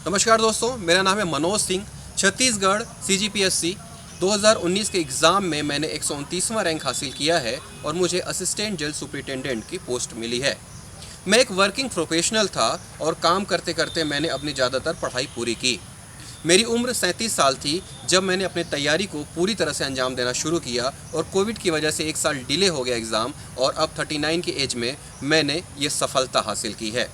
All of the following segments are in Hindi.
नमस्कार दोस्तों, मेरा नाम है मनोज सिंह। छत्तीसगढ़ CGPSC 2019 के एग्ज़ाम में मैंने 129वां रैंक हासिल किया है और मुझे असिस्टेंट जेल सुपरिटेंडेंट की पोस्ट मिली है। मैं एक वर्किंग प्रोफेशनल था और काम करते करते मैंने अपनी ज़्यादातर पढ़ाई पूरी की। मेरी उम्र 37 साल थी जब मैंने अपनी तैयारी को पूरी तरह से अंजाम देना शुरू किया और कोविड की वजह से 1 साल डिले हो गया एग्ज़ाम और अब 39 की एज में मैंने ये सफलता हासिल की है।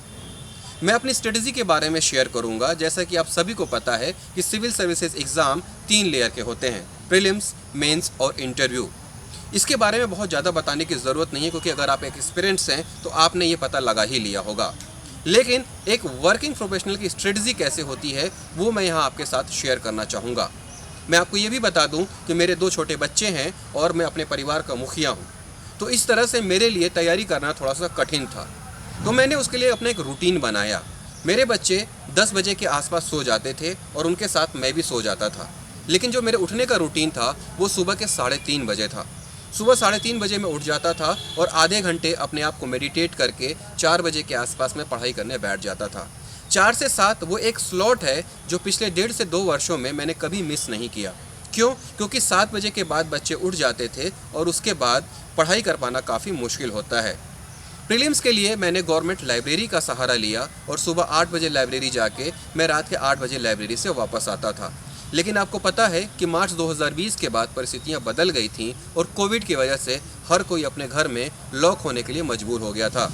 मैं अपनी स्ट्रेटजी के बारे में शेयर करूंगा। जैसा कि आप सभी को पता है कि सिविल सर्विसेज एग्ज़ाम 3 लेयर के होते हैं, प्रीलिम्स, मेंस और इंटरव्यू। इसके बारे में बहुत ज़्यादा बताने की ज़रूरत नहीं है क्योंकि अगर आप एक एक्सपीरियंस हैं तो आपने ये पता लगा ही लिया होगा। लेकिन एक वर्किंग प्रोफेशनल की स्ट्रेटजी कैसे होती है वो मैं यहाँ आपके साथ शेयर करना चाहूँगा। मैं आपको ये भी बता दूँ कि मेरे 2 छोटे बच्चे हैं और मैं अपने परिवार का मुखिया हूँ, तो इस तरह से मेरे लिए तैयारी करना थोड़ा सा कठिन था। तो मैंने उसके लिए अपना एक रूटीन बनाया। मेरे बच्चे 10 बजे के आसपास सो जाते थे और उनके साथ मैं भी सो जाता था, लेकिन जो मेरे उठने का रूटीन था वो सुबह के 3:30 बजे था। सुबह 3:30 बजे मैं उठ जाता था और आधे घंटे अपने आप को मेडिटेट करके 4 बजे के आसपास मैं पढ़ाई करने बैठ जाता था। 4 से 7 वो एक स्लॉट है जो पिछले 1.5 से 2 वर्षों में मैंने कभी मिस नहीं किया। क्यों? क्योंकि 7 बजे के बाद बच्चे उठ जाते थे और उसके बाद पढ़ाई कर पाना काफ़ी मुश्किल होता है। प्रीलिम्स के लिए मैंने गवर्नमेंट लाइब्रेरी का सहारा लिया और सुबह 8 बजे लाइब्रेरी जाके मैं रात के 8 बजे लाइब्रेरी से वापस आता था। लेकिन आपको पता है कि मार्च 2020 के बाद परिस्थितियां बदल गई थीं और कोविड की वजह से हर कोई अपने घर में लॉक होने के लिए मजबूर हो गया था।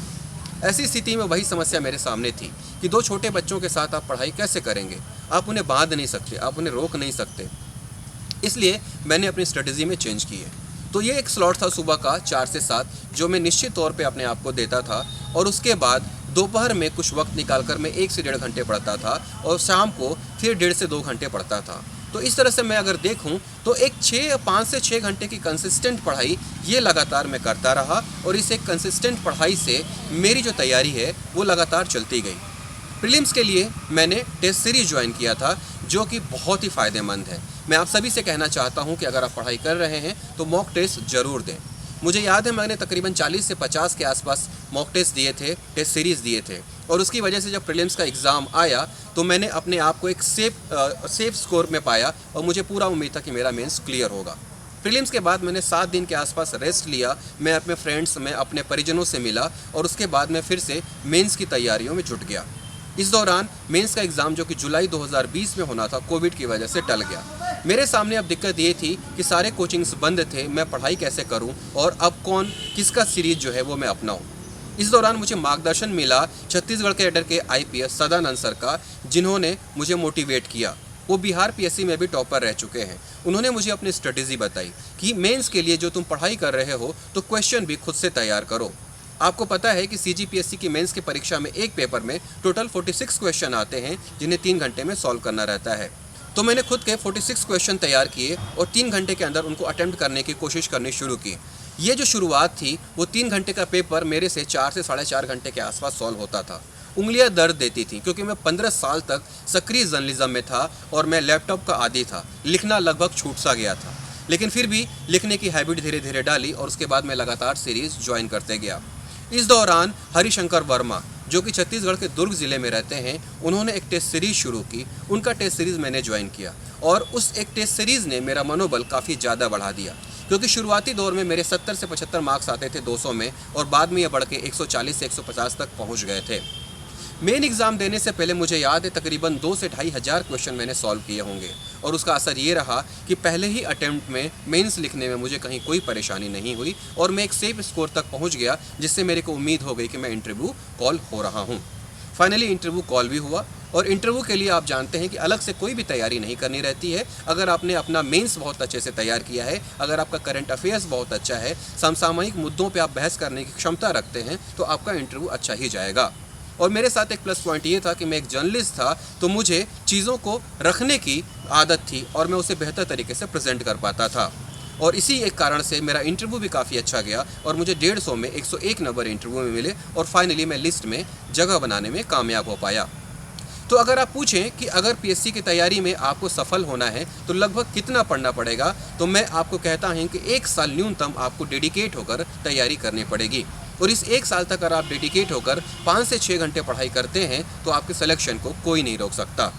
ऐसी स्थिति में वही समस्या मेरे सामने थी कि 2 छोटे बच्चों के साथ आप पढ़ाई कैसे करेंगे? आप उन्हें बांध नहीं सकते, आप उन्हें रोक नहीं सकते। इसलिए मैंने अपनी स्ट्रेटजी में चेंज की है। तो ये एक स्लॉट था सुबह का 4 से 7 जो मैं निश्चित तौर पे अपने आप को देता था और उसके बाद दोपहर में कुछ वक्त निकालकर मैं 1 से 1.5 घंटे पढ़ता था और शाम को फिर 1.5 से 2 घंटे पढ़ता था। तो इस तरह से मैं अगर देखूं तो एक 5 से 6 घंटे की कंसिस्टेंट पढ़ाई ये लगातार मैं करता रहा और इस एक कंसिस्टेंट पढ़ाई से मेरी जो तैयारी है वो लगातार चलती गई। प्रीलिम्स के लिए मैंने टेस्ट सीरीज ज्वाइन किया था जो कि बहुत ही फ़ायदेमंद है। मैं आप सभी से कहना चाहता हूं कि अगर आप पढ़ाई कर रहे हैं तो मॉक टेस्ट ज़रूर दें। मुझे याद है मैंने तकरीबन 40 से 50 के आसपास मॉक टेस्ट दिए थे, टेस्ट सीरीज़ दिए थे और उसकी वजह से जब प्रीलिम्स का एग्ज़ाम आया तो मैंने अपने आप को एक सेफ स्कोर में पाया और मुझे पूरा उम्मीद था कि मेरा मेंस क्लियर होगा। प्रीलिम्स के बाद मैंने 7 दिन के आसपास रेस्ट लिया। मैं अपने फ्रेंड्स में अपने परिजनों से मिला और उसके बाद मैं फिर से मेंस की तैयारियों में जुट गया। इस दौरान मेंस का एग्ज़ाम जो कि जुलाई 2020 में होना था कोविड की वजह से टल गया। मेरे सामने अब दिक्कत ये थी कि सारे कोचिंग्स बंद थे, मैं पढ़ाई कैसे करूं और अब किसका सीरीज जो है वो मैं अपनाऊं। इस दौरान मुझे मार्गदर्शन मिला छत्तीसगढ़ कैडर के IPS सदानंद सर का, जिन्होंने मुझे मोटिवेट किया। वो बिहार PSC में भी टॉपर रह चुके हैं। उन्होंने मुझे अपनी स्ट्रेटजी बताई कि मेंस के लिए जो तुम पढ़ाई कर रहे हो तो क्वेश्चन भी खुद से तैयार करो। आपको पता है कि CGPSC की मेंस की परीक्षा में एक पेपर में टोटल 46 क्वेश्चन आते हैं जिन्हें 3 घंटे में सॉल्व करना रहता है। तो मैंने खुद के 46 क्वेश्चन तैयार किए और 3 घंटे के अंदर उनको अटेम्प्ट करने की कोशिश करनी शुरू की। ये जो शुरुआत थी वो 3 घंटे का पेपर मेरे से 4 से 4.5 घंटे के आसपास सॉल्व होता था। उंगलियां दर्द देती थी क्योंकि मैं 15 साल तक सक्रिय जर्नलिज्म में था और मैं लैपटॉप का आदी था। लिखना लगभग छूट सा गया था, लेकिन फिर भी लिखने की हैबिट धीरे धीरे डाली और उसके बाद मैं लगातार सीरीज़ ज्वाइन करते गया। इस दौरान हरिशंकर वर्मा जो कि छत्तीसगढ़ के दुर्ग ज़िले में रहते हैं, उन्होंने एक टेस्ट सीरीज़ शुरू की। उनका टेस्ट सीरीज़ मैंने ज्वाइन किया और उस एक टेस्ट सीरीज़ ने मेरा मनोबल काफ़ी ज़्यादा बढ़ा दिया क्योंकि शुरुआती दौर में मेरे 70 से 75 मार्क्स आते थे 200 में और बाद में ये बढ़ के 140 से 150 तक पहुंच गए थे। मेन एग्ज़ाम देने से पहले मुझे याद है तकरीबन 2 से 2,500 क्वेश्चन मैंने सॉल्व किए होंगे और उसका असर ये रहा कि पहले ही अटेम्प्ट में मेंस लिखने में मुझे कहीं कोई परेशानी नहीं हुई और मैं एक सेफ स्कोर तक पहुंच गया, जिससे मेरे को उम्मीद हो गई कि मैं इंटरव्यू कॉल हो रहा हूं। फाइनली इंटरव्यू कॉल भी हुआ और इंटरव्यू के लिए आप जानते हैं कि अलग से कोई भी तैयारी नहीं करनी रहती है। अगर आपने अपना मेंस बहुत अच्छे से तैयार किया है, अगर आपका करंट अफेयर्स बहुत अच्छा है, समसामयिक मुद्दों पर आप बहस करने की क्षमता रखते हैं तो आपका इंटरव्यू अच्छा ही जाएगा। और मेरे साथ एक प्लस पॉइंट ये था कि मैं एक जर्नलिस्ट था तो मुझे चीज़ों को रखने की आदत थी और मैं उसे बेहतर तरीके से प्रेजेंट कर पाता था और इसी एक कारण से मेरा इंटरव्यू भी काफ़ी अच्छा गया और मुझे 150 में 101 नंबर इंटरव्यू में मिले और फाइनली मैं लिस्ट में जगह बनाने में कामयाब हो पाया। तो अगर आप पूछें कि अगर PSC की तैयारी में आपको सफल होना है तो लगभग कितना पढ़ना पड़ेगा, तो मैं आपको कहता हूं कि 1 साल न्यूनतम आपको डेडिकेट होकर तैयारी करनी पड़ेगी और इस 1 साल तक अगर आप डेडिकेट होकर 5 से 6 घंटे पढ़ाई करते हैं तो आपके सिलेक्शन को कोई नहीं रोक सकता।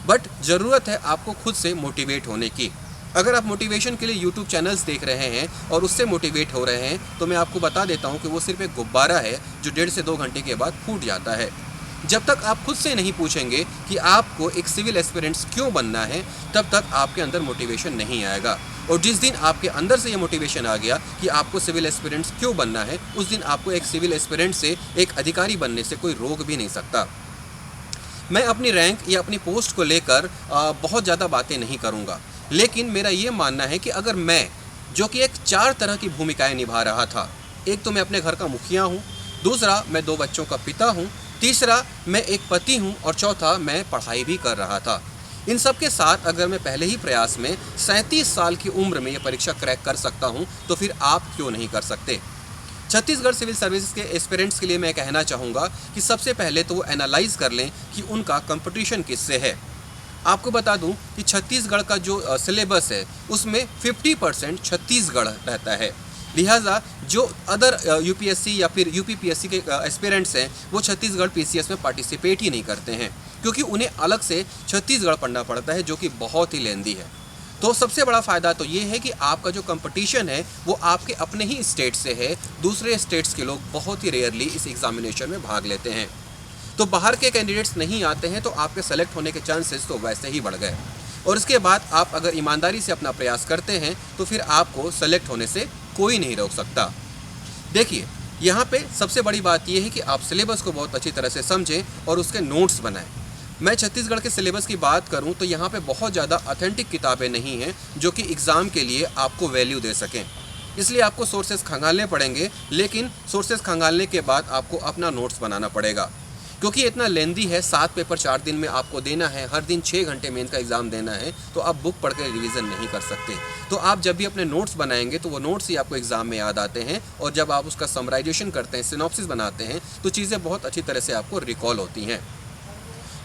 बट ज़रूरत है आपको खुद से मोटिवेट होने की। अगर आप मोटिवेशन के लिए यूट्यूब चैनल्स देख रहे हैं और उससे मोटिवेट हो रहे हैं तो मैं आपको बता देता हूं कि वो सिर्फ एक गुब्बारा है जो 1.5 से 2 घंटे के बाद फूट जाता है। जब तक आप खुद से नहीं पूछेंगे कि आपको एक सिविल एस्पिरेंट्स क्यों बनना है, तब तक आपके अंदर मोटिवेशन नहीं आएगा। और जिस दिन आपके अंदर से ये मोटिवेशन आ गया कि आपको सिविल एस्पिरेंट्स क्यों बनना है, उस दिन आपको एक सिविल एस्पिरेंट से एक अधिकारी बनने से कोई रोक भी नहीं सकता। मैं अपनी रैंक या अपनी पोस्ट को लेकर बहुत ज़्यादा बातें नहीं करूँगा, लेकिन मेरा ये मानना है कि अगर मैं, जो कि एक 4 तरह की भूमिकाएं निभा रहा था, एक तो मैं अपने घर का मुखिया हूँ, दूसरा मैं 2 बच्चों का पिता हूँ, तीसरा मैं एक पति हूँ और चौथा मैं पढ़ाई भी कर रहा था। इन सब के साथ अगर मैं पहले ही प्रयास में 37 साल की उम्र में ये परीक्षा क्रैक कर सकता हूँ तो फिर आप क्यों नहीं कर सकते। छत्तीसगढ़ सिविल सर्विसेज के एस्पिरेंट्स के लिए मैं कहना चाहूँगा कि सबसे पहले तो वो एनालाइज कर लें कि उनका कंपटीशन किससे है। आपको बता दूं कि छत्तीसगढ़ का जो सिलेबस है उसमें 50% छत्तीसगढ़ रहता है, लिहाजा जो अदर यूपीएससी या फिर यूपीपीएससी के एस्पिरेंट्स हैं वो छत्तीसगढ़ पीसीएस में पार्टिसिपेट ही नहीं करते हैं, क्योंकि उन्हें अलग से छत्तीसगढ़ पढ़ना पड़ता है जो कि बहुत ही लेंदी है। तो सबसे बड़ा फ़ायदा तो ये है कि आपका जो कंपटीशन है वो आपके अपने ही स्टेट से है, दूसरे स्टेट्स के लोग बहुत ही रेयरली इस एग्जामिनेशन में भाग लेते हैं। तो बाहर के कैंडिडेट्स नहीं आते हैं तो आपके सेलेक्ट होने के चांसेस तो वैसे ही बढ़ गए। और इसके बाद आप अगर ईमानदारी से अपना प्रयास करते हैं तो फिर आपको सेलेक्ट होने से कोई नहीं रोक सकता। देखिए, यहाँ पे सबसे बड़ी बात यह है कि आप सिलेबस को बहुत अच्छी तरह से समझें और उसके नोट्स बनाएं। मैं छत्तीसगढ़ के सिलेबस की बात करूँ तो यहाँ पे बहुत ज़्यादा ऑथेंटिक किताबें नहीं हैं जो कि एग्ज़ाम के लिए आपको वैल्यू दे सकें, इसलिए आपको सोर्सेज खंगालने पड़ेंगे। लेकिन सोर्सेज खंगालने के बाद आपको अपना नोट्स बनाना पड़ेगा, क्योंकि इतना लेंदी है। 7 पेपर 4 दिन में आपको देना है, हर दिन 6 घंटे मेंस का एग्ज़ाम देना है, तो आप बुक पढ़ कर रिविज़न नहीं कर सकते। तो आप जब भी अपने नोट्स बनाएंगे तो वो नोट्स ही आपको एग्ज़ाम में याद आते हैं, और जब आप उसका समराइजेशन करते हैं, सिनॉप्सिस बनाते हैं, तो चीज़ें बहुत अच्छी तरह से आपको रिकॉल होती हैं।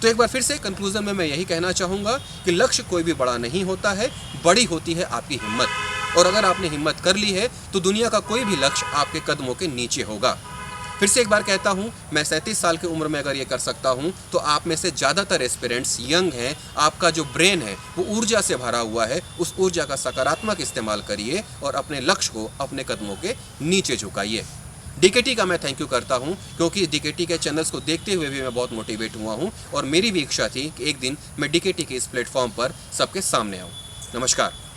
तो एक बार फिर से कंक्लूजन में मैं यही कहना चाहूँगा कि लक्ष्य कोई भी बड़ा नहीं होता है, बड़ी होती है आपकी हिम्मत। और अगर आपने हिम्मत कर ली है तो दुनिया का कोई भी लक्ष्य आपके कदमों के नीचे होगा। फिर से एक बार कहता हूँ, मैं 37 साल की उम्र में अगर ये कर सकता हूँ तो आप में से ज़्यादातर एस्पिरेंट्स यंग हैं। आपका जो ब्रेन है वो ऊर्जा से भरा हुआ है, उस ऊर्जा का सकारात्मक इस्तेमाल करिए और अपने लक्ष्य को अपने कदमों के नीचे झुकाइए। डीकेटी का मैं थैंक यू करता हूँ, क्योंकि डीकेटी के चैनल्स को देखते हुए भी मैं बहुत मोटिवेट हुआ हूँ और मेरी भी इच्छा थी कि एक दिन मैं डीकेटी के इस प्लेटफॉर्म पर सबके सामने आऊँ। नमस्कार।